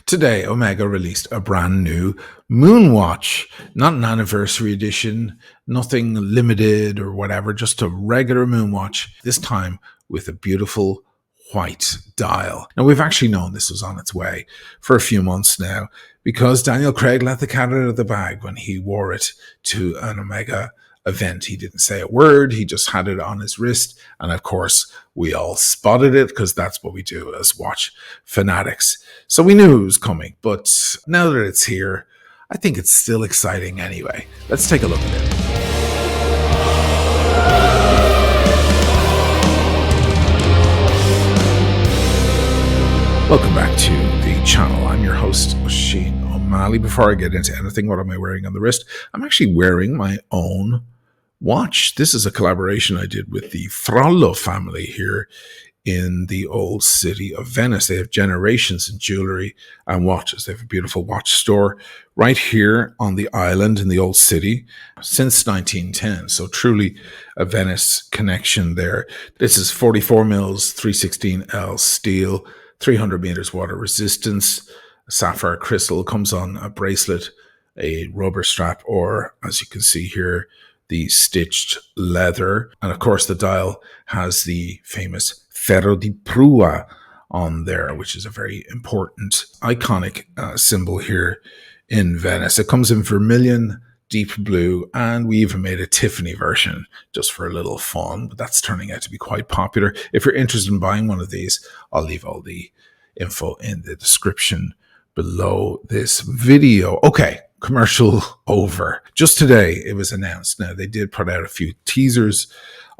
Today, Omega released a brand new Moon Watch, not an anniversary edition, nothing limited or whatever, just a regular Moon Watch, this time with a beautiful white dial. Now, we've actually known this was on its way for a few months now because Daniel Craig let the cat out of the bag when he wore it to an Omega event. He didn't say a word, he just had it on his wrist, and of course we all spotted it because that's what we do as watch fanatics. So we knew it was coming, but now that it's here, I think it's still exciting anyway. Let's take a look at it. Welcome back to the channel. I'm your host, Malley. Before I get into anything, what am I wearing on the wrist? I'm actually wearing my own watch. This is a collaboration I did with the Frollo family here in the old city of Venice. They have generations in jewelry and watches. They have a beautiful watch store right here on the island in the old city since 1910. So truly a Venice connection there. This is 44 mils 316L steel, 300 meters water resistance, sapphire crystal, comes on a bracelet, a rubber strap, or as you can see here, the stitched leather. And of course the dial has the famous ferro di prua on there, which is a very important, iconic symbol here in Venice. It comes in vermilion, deep blue, and we even made a Tiffany version just for a little fun, but that's turning out to be quite popular. If you're interested in buying one of these, I'll leave all the info in the description below this video. Okay, commercial over. Just today it was announced. Now, they did put out a few teasers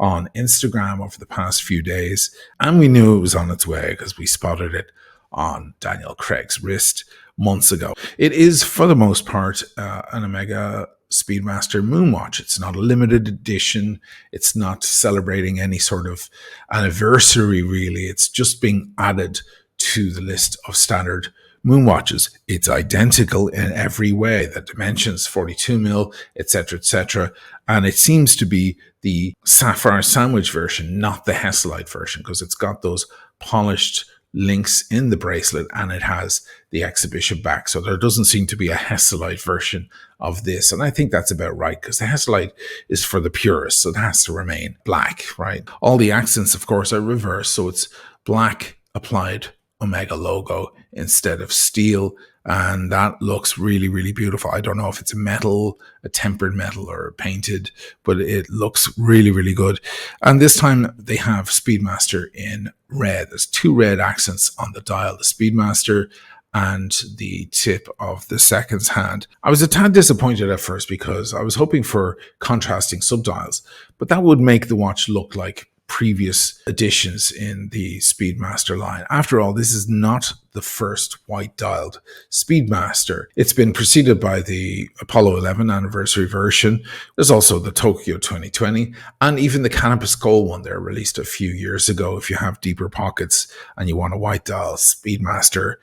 on Instagram over the past few days, and we knew it was on its way because we spotted it on Daniel Craig's wrist months ago. It is, for the most part, an Omega Speedmaster Moonwatch. It's not a limited edition. It's not celebrating any sort of anniversary, really. It's just being added to the list of standard Moonwatches. It's identical in every way. The dimensions, 42 mil, etc., etc. And it seems to be the sapphire sandwich version, not the Hesalite version, because it's got those polished links in the bracelet and it has the exhibition back. So there doesn't seem to be a Hesalite version of this. And I think that's about right, because the Hesalite is for the purists, so it has to remain black, right? All the accents, of course, are reversed. So it's black applied Omega logo instead of steel, and that looks really, really beautiful. I don't know if it's a metal, a tempered metal, or painted, but it looks really, really good. And this time they have Speedmaster in red. There's two red accents on the dial, the Speedmaster and the tip of the seconds hand. I was a tad disappointed at first because I was hoping for contrasting subdials, but that would make the watch look like previous editions in the Speedmaster line. After all, this is not the first white dialed Speedmaster. It's been preceded by the Apollo 11 anniversary version. There's also the Tokyo 2020 and even the Canopus Gold one there, released a few years ago. If you have deeper pockets and you want a white dial Speedmaster,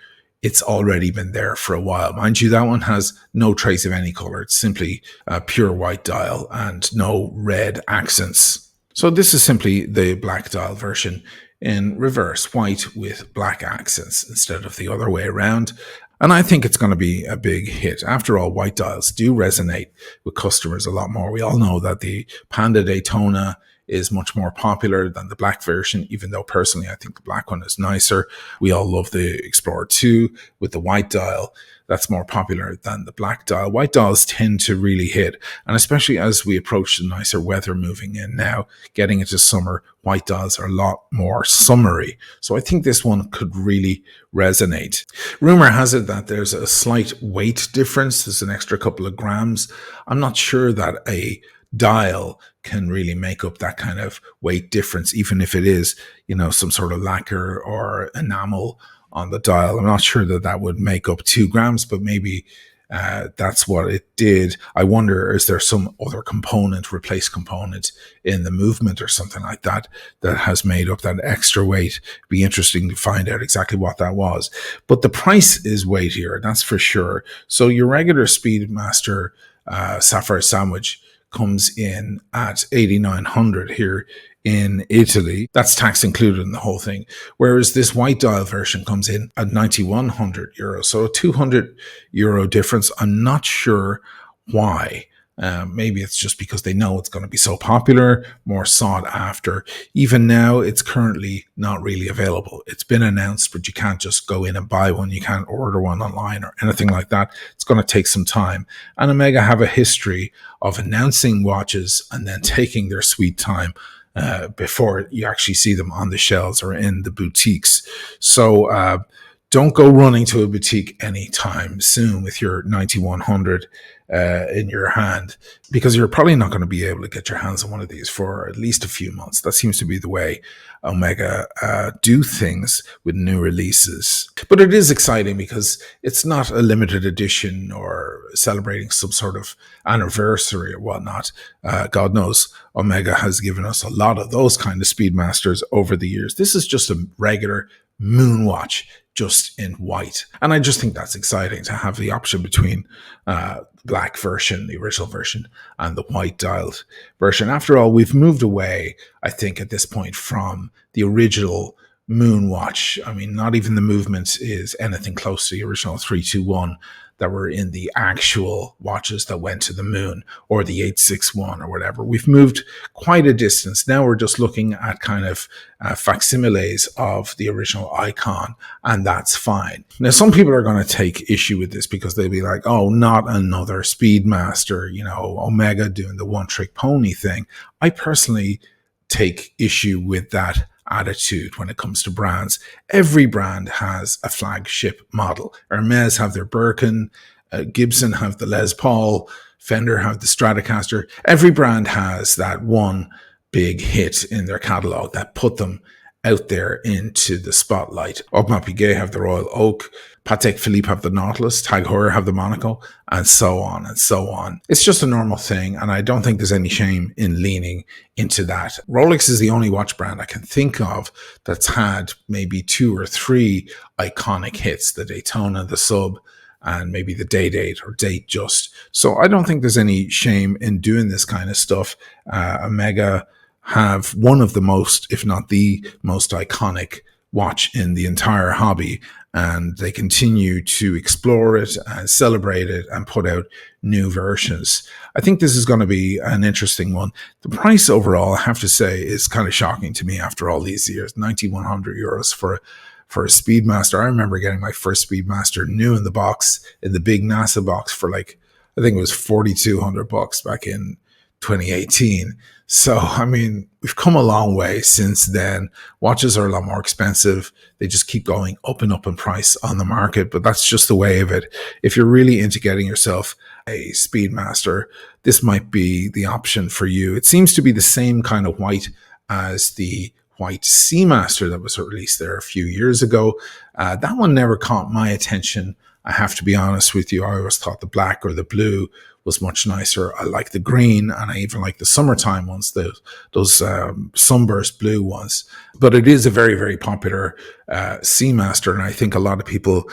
it's already been there for a while. Mind you, that one has no trace of any color. It's simply a pure white dial and no red accents. So this is simply the black dial version in reverse, white with black accents instead of the other way around. And I think it's going to be a big hit. After all, white dials do resonate with customers a lot more. We all know that the Panda Daytona is much more popular than the black version, even though personally I think the black one is nicer. We all love the Explorer 2 with the white dial. That's more popular than the black dial. White dials tend to really hit, and especially as we approach the nicer weather moving in now, getting into summer, white dials are a lot more summery. So I think this one could really resonate. Rumor has it that there's a slight weight difference. There's an extra couple of grams. I'm not sure that a dial can really make up that kind of weight difference, even if it is, some sort of lacquer or enamel on the dial. I'm not sure that that would make up 2 grams, but maybe that's what it did. I wonder, is there some other component, replace component in the movement or something like that, that has made up that extra weight? Be interesting to find out exactly what that was. But the price is weightier, that's for sure. So your regular Speedmaster Sapphire Sandwich comes in at $8,900 here in Italy. That's tax included in the whole thing. Whereas this white dial version comes in at 9,100 euros. So a €200 difference. I'm not sure why. Maybe it's just because they know it's going to be so popular, more sought after. Even now, it's currently not really available. It's been announced, but you can't just go in and buy one. You can't order one online or anything like that. It's going to take some time. And Omega have a history of announcing watches and then taking their sweet time before you actually see them on the shelves or in the boutiques. So don't go running to a boutique anytime soon with your 9100 in your hand, because you're probably not going to be able to get your hands on one of these for at least a few months. That seems to be the way Omega do things with new releases. But it is exciting because it's not a limited edition or celebrating some sort of anniversary or whatnot. God knows Omega has given us a lot of those kind of Speedmasters over the years. This is just a regular moon watch, just in white. And I just think that's exciting to have the option between black version, the original version, and the white dialed version. After all, we've moved away, I think, at this point from the original moon watch. I mean, not even the movement is anything close to the original 321 that were in the actual watches that went to the moon, or the 861 or whatever. We've moved quite a distance. Now we're just looking at kind of facsimiles of the original icon, and that's fine. Now, some people are going to take issue with this because they'll be like, oh, not another Speedmaster, Omega doing the one-trick pony thing. I personally take issue with that attitude when it comes to brands. Every brand has a flagship model. Hermes have their Birkin, Gibson have the Les Paul, Fender have the Stratocaster. Every brand has that one big hit in their catalog that put them out there into the spotlight. Audemars Piguet have the Royal Oak, Patek Philippe have the Nautilus, Tag Heuer have the Monaco, and so on and so on. It's just a normal thing, and I don't think there's any shame in leaning into that. Rolex is the only watch brand I can think of that's had maybe 2 or 3 iconic hits, the Daytona, the Sub, and maybe the Day-Date or Date Just. So I don't think there's any shame in doing this kind of stuff. Omega have one of the most, if not the most iconic watch in the entire hobby, and they continue to explore it and celebrate it and put out new versions. I think this is going to be an interesting one. The price overall, I have to say, is kind of shocking to me after all these years. 9,100 euros for a Speedmaster. I remember getting my first Speedmaster new in the box, in the big NASA box, for like, I think it was $4,200 back in 2018. So, I mean, we've come a long way since then. Watches are a lot more expensive. They just keep going up and up in price on the market, but that's just the way of it. If you're really into getting yourself a Speedmaster, this might be the option for you. It seems to be the same kind of white as the White Seamaster that was released there a few years ago. That one never caught my attention. I have to be honest with you. I always thought the black or the blue was much nicer. I like the green, and I even like the summertime ones, those sunburst blue ones. But it is a very, very popular Seamaster, and I think a lot of people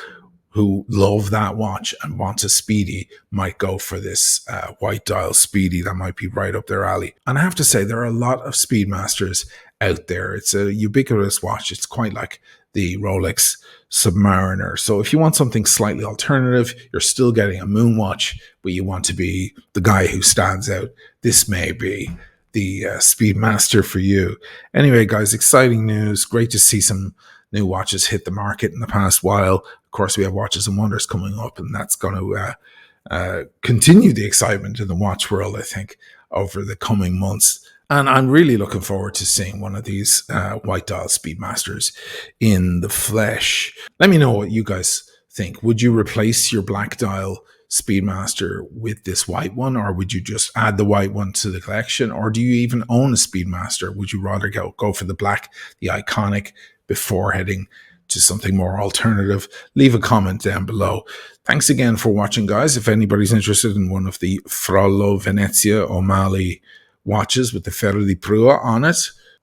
who love that watch and want a Speedy might go for this white dial Speedy. That might be right up their alley. And I have to say, there are a lot of Speedmasters out there. It's a ubiquitous watch. It's quite like the Rolex Submariner. So if you want something slightly alternative, you're still getting a moon watch, but you want to be the guy who stands out, this may be the Speedmaster for you. Anyway, guys, exciting news. Great to see some new watches hit the market in the past while. Of course, we have Watches and Wonders coming up, and that's going to continue the excitement in the watch world, I think, over the coming months. And I'm really looking forward to seeing one of these white dial Speedmasters in the flesh. Let me know what you guys think. Would you replace your black dial Speedmaster with this white one, or would you just add the white one to the collection? Or do you even own a Speedmaster? Would you rather go for the black, the iconic, before heading to something more alternative? Leave a comment down below. Thanks again for watching, guys. If anybody's interested in one of the Frollo Venezia or Malley watches with the Ferro di Prua on it,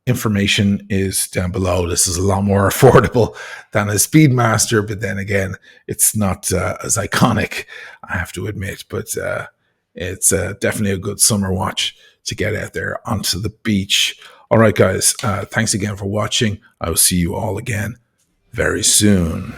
information is down below. This is a lot more affordable than a Speedmaster, but then again, it's not as iconic, I have to admit, but it's definitely a good summer watch to get out there onto the beach. All right, guys. Thanks again for watching. I will see you all again very soon.